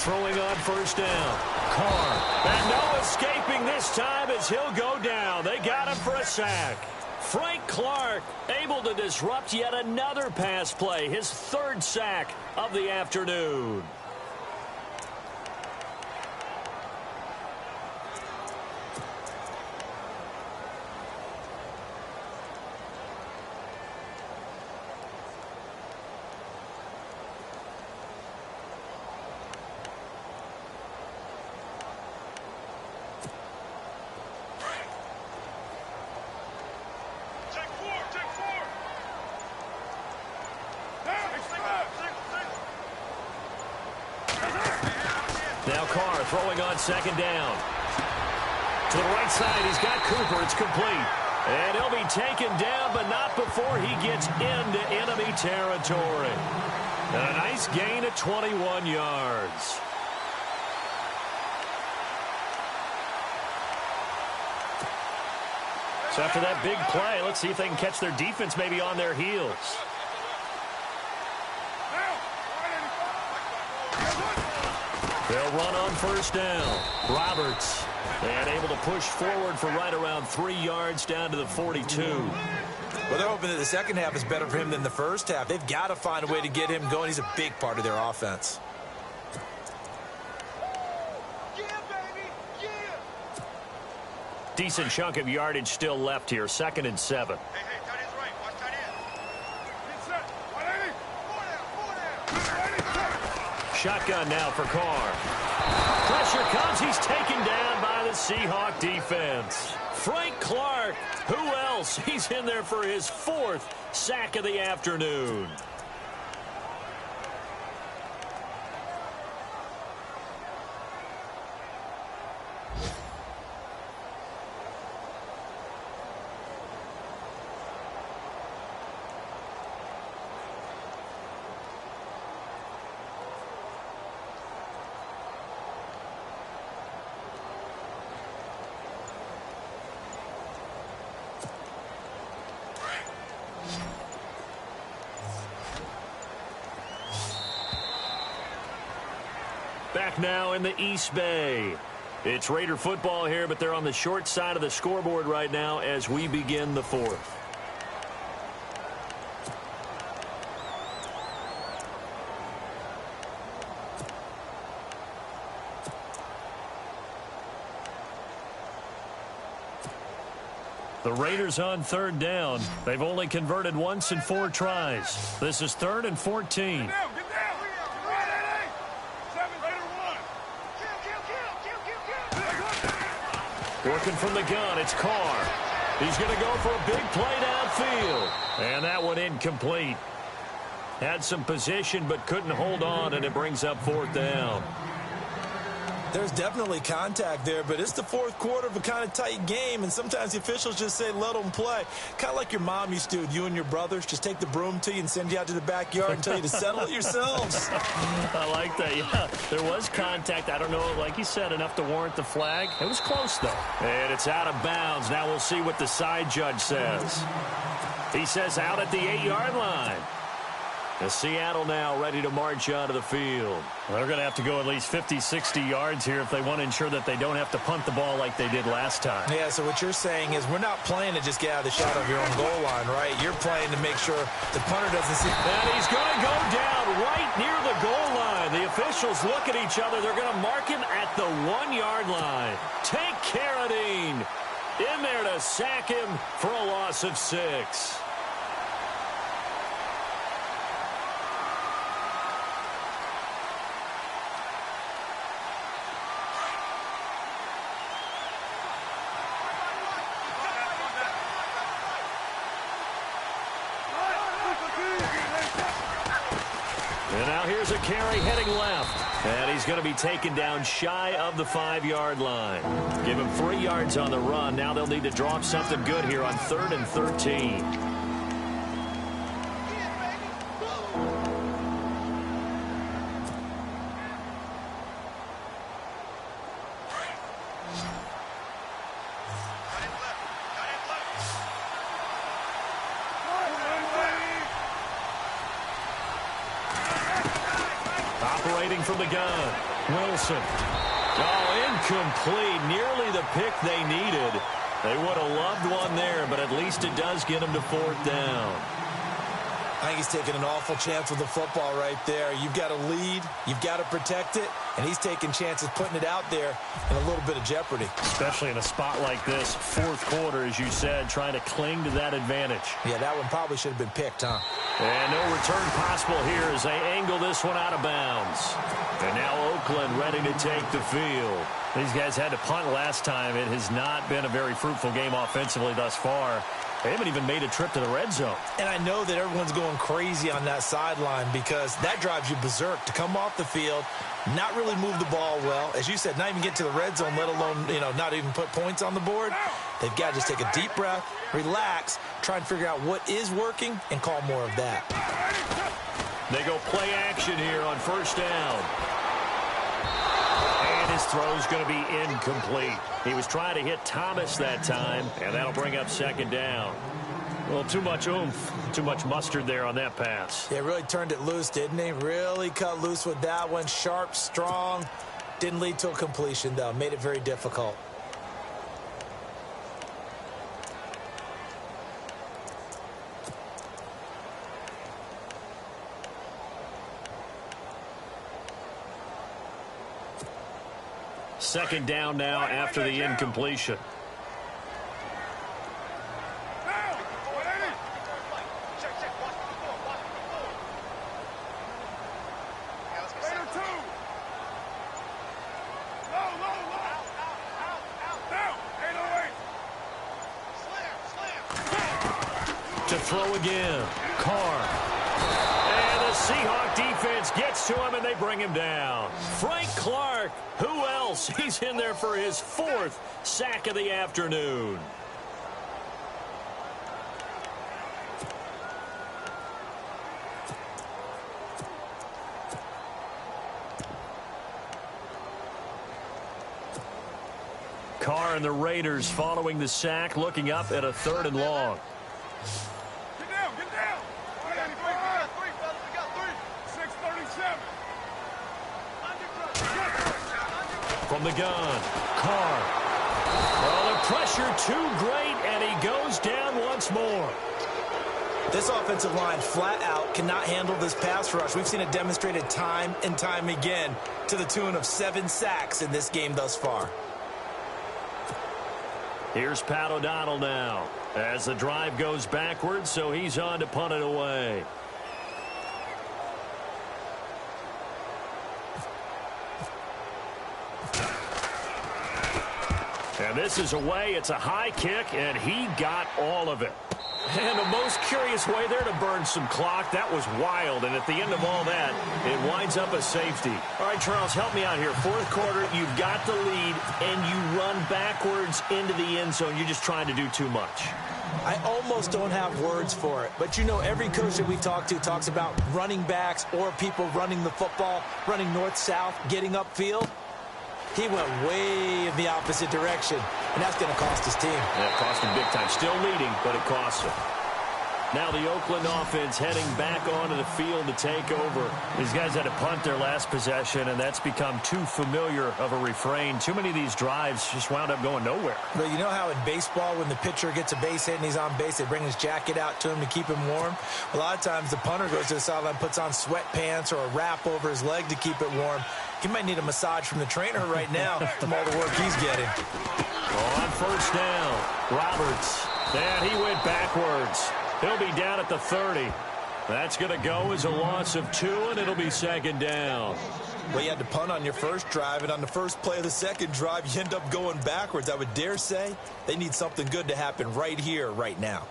Throwing on first down. Carr. And no escaping this time as he'll go down. They got him for a sack. Frank Clark able to disrupt yet another pass play. His third sack of the afternoon. Now Carr throwing on second down. To the right side, he's got Cooper. It's complete. And he'll be taken down, but not before he gets into enemy territory. And a nice gain of 21 yards. So after that big play, let's see if they can catch their defense maybe on their heels. They'll run on first down. Roberts, and able to push forward for right around 3 yards down to the 42. Well, they're hoping that the second half is better for him than the first half. They've got to find a way to get him going. He's a big part of their offense. Decent chunk of yardage still left here. 2nd and 7. Hey, tight end's right. Watch tight end. Shotgun now for Carr. Pressure comes. He's taken down by the Seahawk defense. Frank Clark. Who else? He's in there for his 4th sack of the afternoon. Back now in the East Bay. It's Raider football here, but they're on the short side of the scoreboard right now as we begin the 4th. The Raiders on 3rd down. They've only converted once in 4 tries. This is 3rd and 14. Working from the gun, it's Carr. He's going to go for a big play downfield. And that one incomplete. Had some position but couldn't hold on, and it brings up 4th down. There's definitely contact there, but it's the 4th quarter of a kind of tight game, and sometimes the officials just say let them play. Kind of like your mom used to do with you and your brothers. Just take the broom to you and send you out to the backyard and tell you to settle it yourselves. I like that, yeah. There was contact. I don't know, like you said, enough to warrant the flag. It was close, though. And it's out of bounds. Now we'll see what the side judge says. He says out at the 8-yard line. The Seattle now ready to march onto the field. Well, they're going to have to go at least 50, 60 yards here if they want to ensure that they don't have to punt the ball like they did last time. Yeah, so what you're saying is we're not playing to just get out of the shadow of your own goal line, right? You're playing to make sure the punter doesn't see. And he's going to go down right near the goal line. The officials look at each other. They're going to mark him at the 1-yard line. Take Carradine in there to sack him for a loss of 6. And now here's a carry heading left. And he's going to be taken down shy of the 5-yard line. Give him 3 yards on the run. Now they'll need to draw up something good here on 3rd and 13. Operating from the gun, Wilson. Oh, incomplete. Nearly the pick they needed. They would have loved one there, but at least it does get them to 4th down. I think he's taking an awful chance with the football right there. You've got to lead, you've got to protect it, and he's taking chances putting it out there in a little bit of jeopardy. Especially in a spot like this, 4th quarter, as you said, trying to cling to that advantage. Yeah, that one probably should have been picked, huh? And no return possible here as they angle this one out of bounds. And now Oakland ready to take the field. These guys had to punt last time. It has not been a very fruitful game offensively thus far. They haven't even made a trip to the red zone. And I know that everyone's going crazy on that sideline because that drives you berserk to come off the field, not really move the ball well. As you said, not even get to the red zone, let alone, not even put points on the board. They've got to just take a deep breath, relax, try and figure out what is working, and call more of that. They go play action here on first down. And his throw's going to be incomplete. He was trying to hit Thomas that time, and that'll bring up second down. Well, too much oomph, too much mustard there on that pass. Yeah, really turned it loose, didn't he? Really cut loose with that one. Sharp, strong. Didn't lead to a completion, though. Made it very difficult. Second down now after the incompletion. To throw again. Carr. And the Seahawks defense gets to him, and they bring him down. Frank Clark. Who else? He's in there for his 4th sack of the afternoon. Carr and the Raiders following the sack, looking up at a 3rd and long. Get down, get down. We got three, fellas. We got 6:37. From the gun, Carr. Well, the pressure too great, and he goes down once more. This offensive line flat out cannot handle this pass rush. We've seen it demonstrated time and time again to the tune of 7 sacks in this game thus far. Here's Pat O'Donnell now as the drive goes backwards, so he's on to punt it away. And this is away. It's a high kick, and he got all of it. And the most curious way there to burn some clock. That was wild, and at the end of all that, it winds up a safety. All right, Charles, help me out here. 4th quarter, you've got the lead, and you run backwards into the end zone. You're just trying to do too much. I almost don't have words for it, but every coach that we talk to talks about running backs or people running the football, running north-south, getting upfield. He went way in the opposite direction, and that's going to cost his team. Yeah, it cost him big time. Still leading, but it costs him. Now the Oakland offense heading back onto the field to take over. These guys had to punt their last possession, and that's become too familiar of a refrain. Too many of these drives just wound up going nowhere. But you know how in baseball, when the pitcher gets a base hit and he's on base, they bring his jacket out to him to keep him warm? A lot of times the punter goes to the sideline, puts on sweatpants or a wrap over his leg to keep it warm. He might need a massage from the trainer right now from all the work he's getting. On first down, Roberts. And he went backwards. He'll be down at the 30. That's going to go as a loss of 2, and it'll be second down. Well, you had to punt on your first drive, and on the first play of the second drive, you end up going backwards. I would dare say they need something good to happen right here, right now.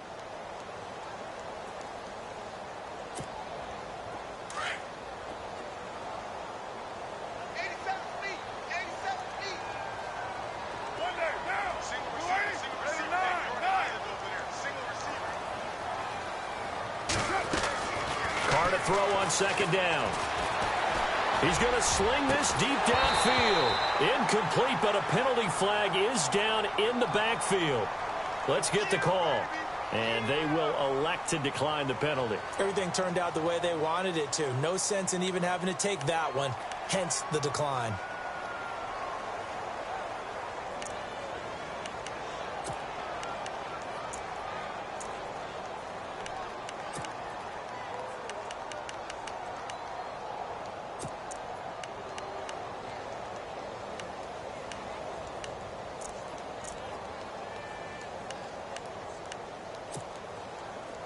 Throw on second down. He's going to sling this deep downfield. Incomplete, but a penalty flag is down in the backfield. Let's get the call. And they will elect to decline the penalty. Everything turned out the way they wanted it to. No sense in even having to take that one. Hence the decline.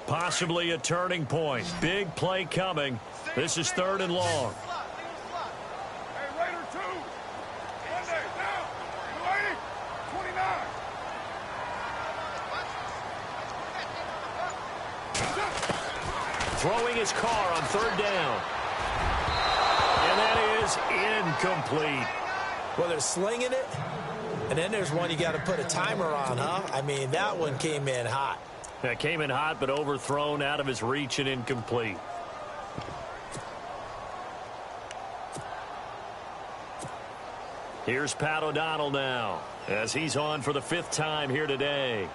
Possibly a turning point. Big play coming. This is 3rd and long. Hey, Raider 2. Monday, down. 29. Throwing his car on third down. And that is incomplete. Well, they're slinging it, and then there's one you got to put a timer on, huh? I mean, that one came in hot. That came in hot, but overthrown, out of his reach, and incomplete. Here's Pat O'Donnell now, as he's on for the 5th time here today.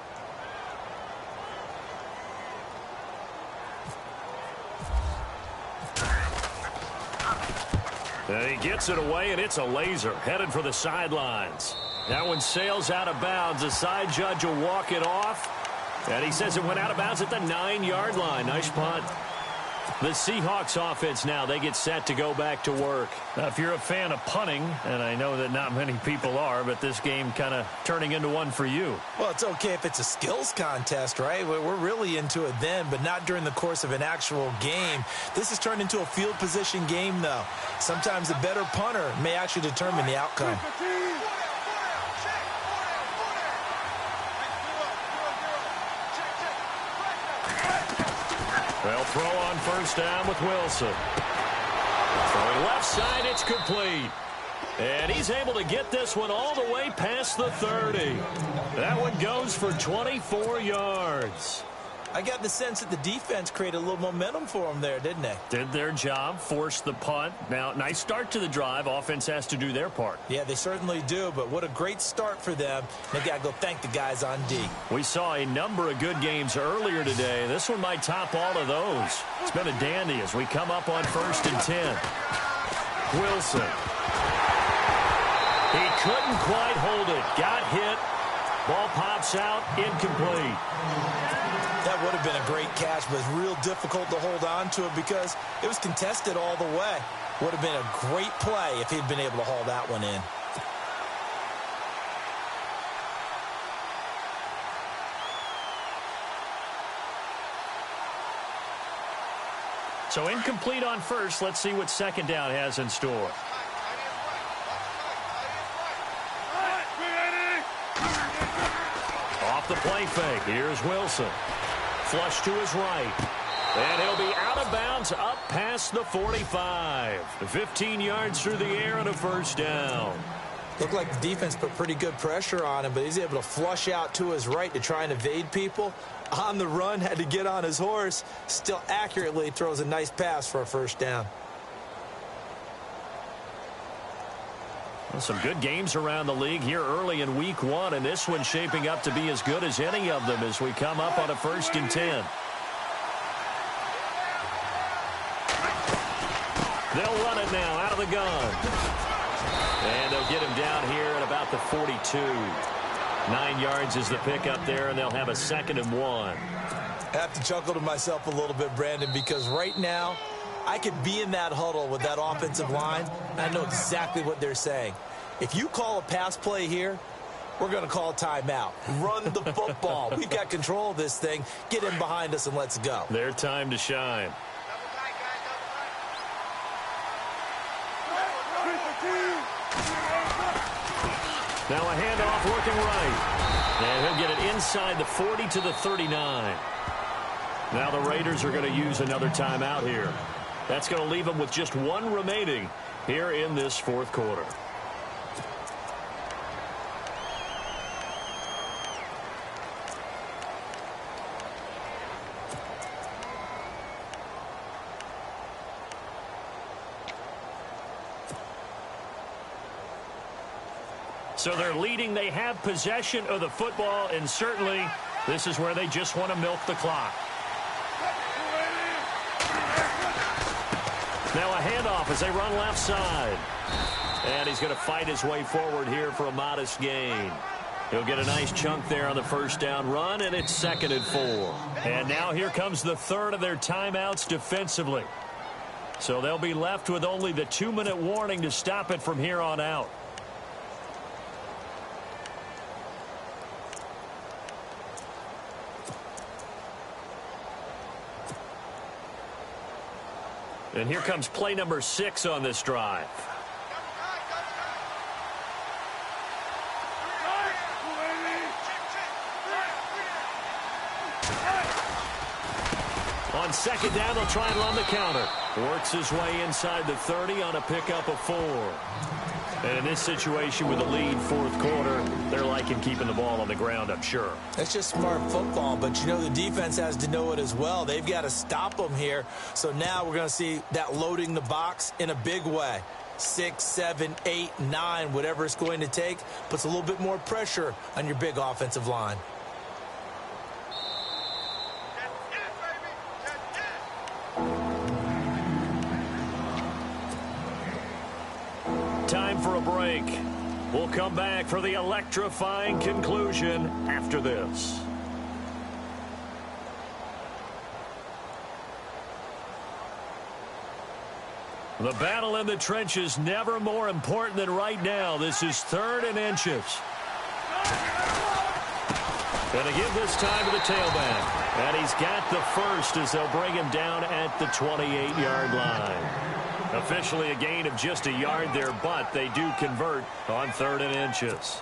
And he gets it away, and it's a laser, headed for the sidelines. That one sails out of bounds. The side judge will walk it off. And he says it went out of bounds at the 9-yard line. Nice punt. The Seahawks offense now, they get set to go back to work. Now, if you're a fan of punting, and I know that not many people are, but this game kind of turning into one for you. Well, it's okay if it's a skills contest, right? We're really into it then, but not during the course of an actual game. This has turned into a field position game, though. Sometimes the better punter may actually determine the outcome. They'll throw on first down with Wilson. Throwing left side, it's complete. And he's able to get this one all the way past the 30. That one goes for 24 yards. I got the sense that the defense created a little momentum for them there, didn't they? Did their job, forced the punt. Now, nice start to the drive. Offense has to do their part. Yeah, they certainly do, but what a great start for them. They got to go thank the guys on D. We saw a number of good games earlier today. This one might top all of those. It's been a dandy as we come up on 1st and 10. Wilson. He couldn't quite hold it. Got hit. Ball pops out. Incomplete. That would have been a great catch, but it's real difficult to hold on to it because it was contested all the way. Would have been a great play if he'd been able to haul that one in. So incomplete on first. Let's see what second down has in store. Off the play fake. Here's Wilson. Flush to his right. And he'll be out of bounds up past the 45. 15 yards through the air and a first down. Looked like the defense put pretty good pressure on him, but he's able to flush out to his right to try and evade people. On the run, had to get on his horse. Still accurately throws a nice pass for a first down. Well, some good games around the league here early in week 1, and this one's shaping up to be as good as any of them as we come up on a 1st and 10. They'll run it now out of the gun. And they'll get him down here at about the 42. 9 yards is the pickup there, and they'll have a 2nd and 1. I have to chuckle to myself a little bit, Brandon, because right now I could be in that huddle with that offensive line, and I know exactly what they're saying. If you call a pass play here, we're going to call a timeout. Run the football. We've got control of this thing. Get in behind us and let's go. Their time to shine. Now a handoff looking right. And he'll get it inside the 40 to the 39. Now the Raiders are going to use another timeout here. That's going to leave them with just one remaining here in this 4th quarter. So they're leading. They have possession of the football, and certainly this is where they just want to milk the clock. Now a handoff as they run left side. And he's going to fight his way forward here for a modest gain. He'll get a nice chunk there on the first down run, and it's 2nd and 4. And now here comes the 3rd of their timeouts defensively. So they'll be left with only the 2-minute warning to stop it from here on out. And here comes play number 6 on this drive. On second down, they'll try and run the counter. Works his way inside the 30 on a pickup of 4. And in this situation with the lead fourth quarter, they're liking keeping the ball on the ground, I'm sure. That's just smart football, but you know the defense has to know it as well. They've got to stop them here. So now we're going to see that loading the box in a big way. 6, 7, 8, 9, whatever it's going to take, puts a little bit more pressure on your big offensive line. Time for a break. We'll come back for the electrifying conclusion after this. The battle in the trenches never more important than right now. This is 3rd and inches. Going to give this time to the tailback. And he's got the first as they'll bring him down at the 28-yard line. Officially a gain of just a yard there, but they do convert on 3rd and inches.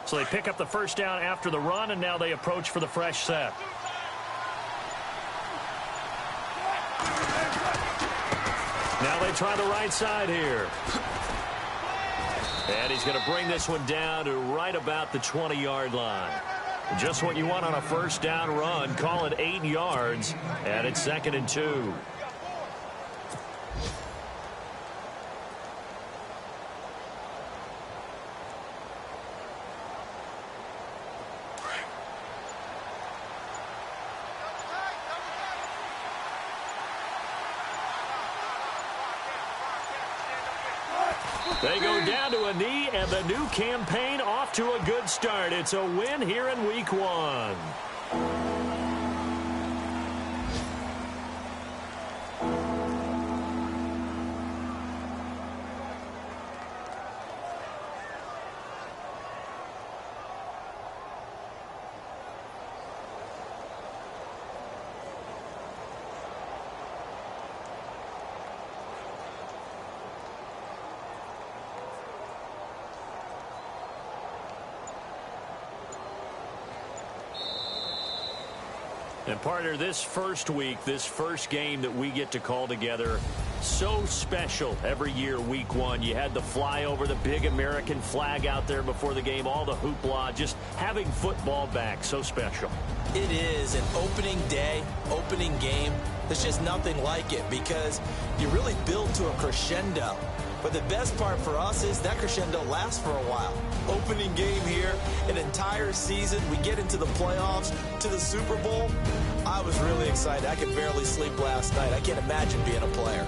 So they pick up the first down after the run, and now they approach for the fresh set. Now they try the right side here. And he's going to bring this one down to right about the 20-yard line. Just what you want on a first down run. Call it 8 yards, and it's 2nd and 2. They go down to a knee, and the new campaign off to a good start. It's a win here in Week 1. And partner, this first week, this first game that we get to call together, so special every year, Week 1. You had the flyover, the big American flag out there before the game, all the hoopla, just having football back, so special. It is an opening day, opening game. There's just nothing like it because you really build to a crescendo. But the best part for us is that crescendo lasts for a while. Opening game here, an entire season. We get into the playoffs, to the Super Bowl. I was really excited. I could barely sleep last night. I can't imagine being a player.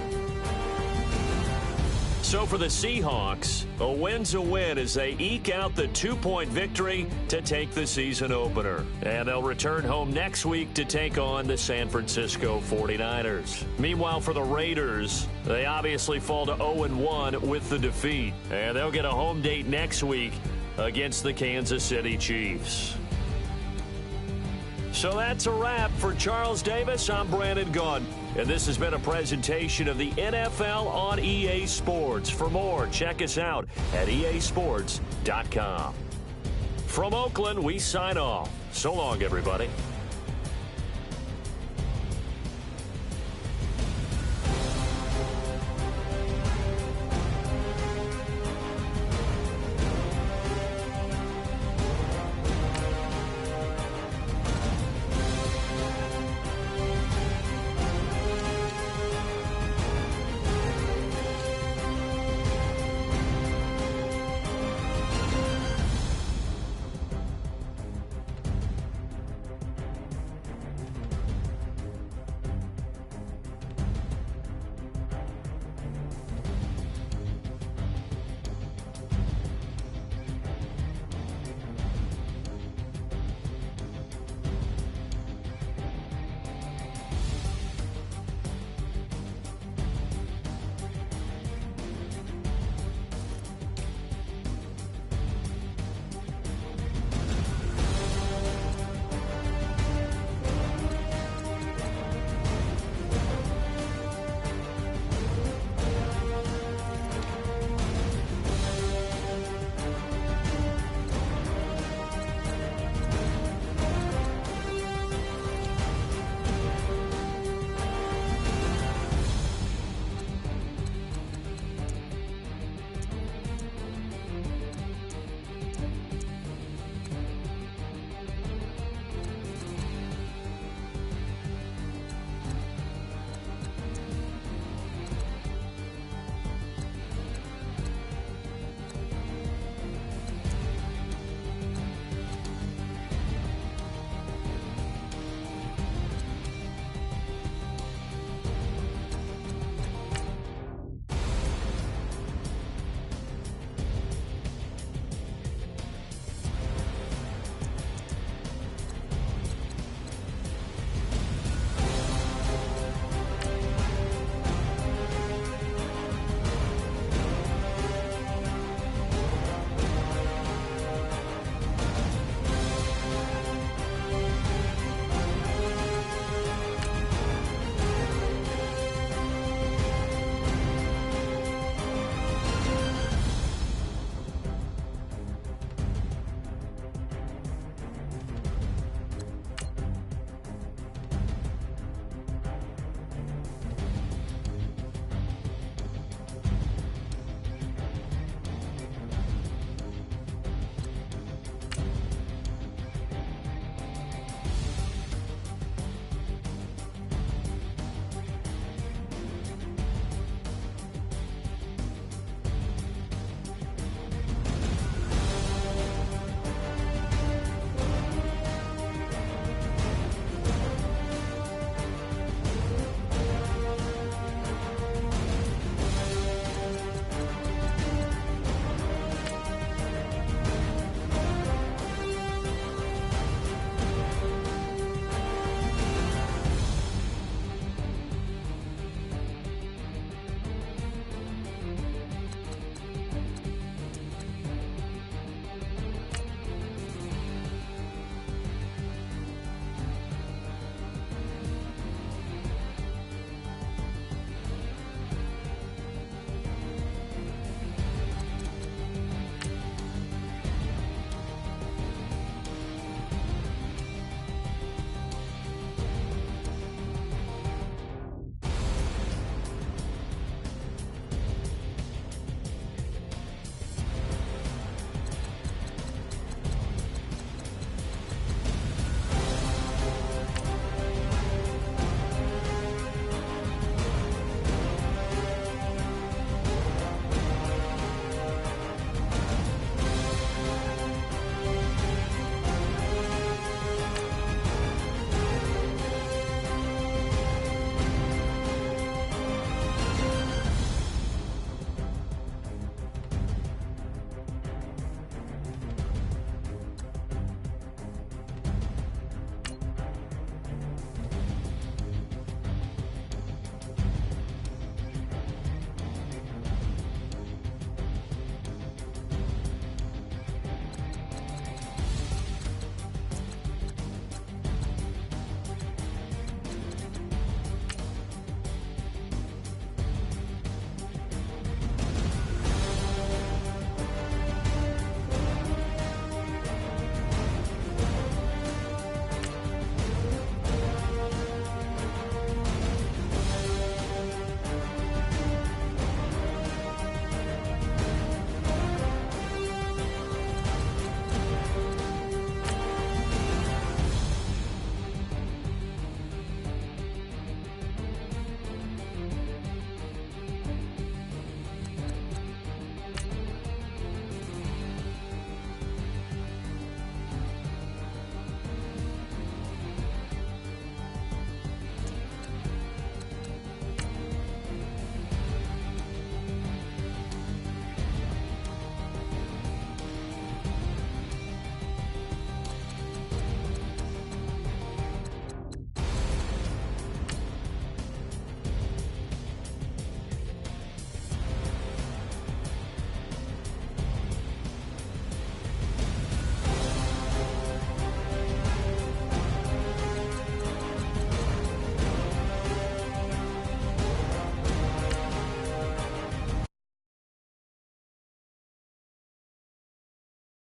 So for the Seahawks, a win's a win as they eke out the 2-point victory to take the season opener. And they'll return home next week to take on the San Francisco 49ers. Meanwhile, for the Raiders, they obviously fall to 0-1 with the defeat. And they'll get a home date next week against the Kansas City Chiefs. So that's a wrap. For Charles Davis, I'm Brandon Gaudin. And this has been a presentation of the NFL on EA Sports. For more, check us out at easports.com. From Oakland, we sign off. So long, everybody.